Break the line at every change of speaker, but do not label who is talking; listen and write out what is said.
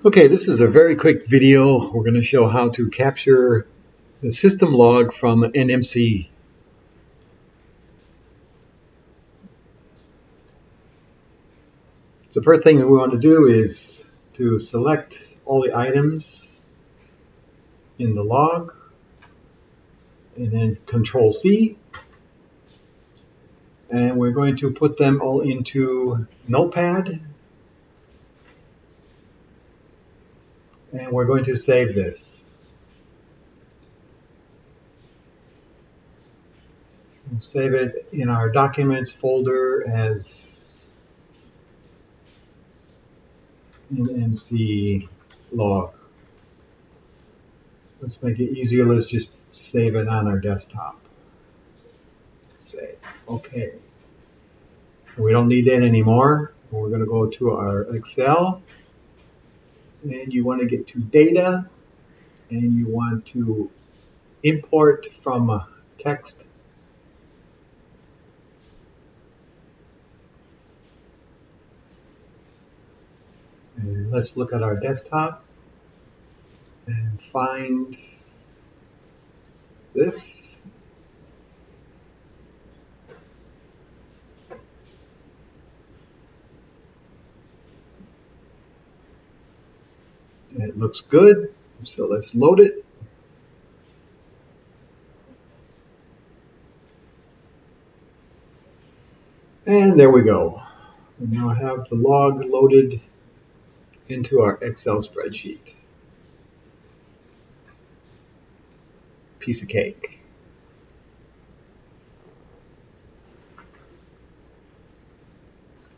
Okay, this is a very quick video. We're going to show how to capture the system log from NMC. So the first thing that we want to do is to select all the items in the log and then Control C. And we're going to put them all into Notepad. And we're going to save this. We'll save it in our Documents folder as NMC Log. Let's make it easier. Let's just save it on our desktop. Save. Okay. We don't need that anymore. We're going to go to our Excel. And you want to get to Data. And you want to import from text. And let's look at our desktop and find this. And it looks good, so let's load it. And there we go. We now have the log loaded into our Excel spreadsheet. Piece of cake.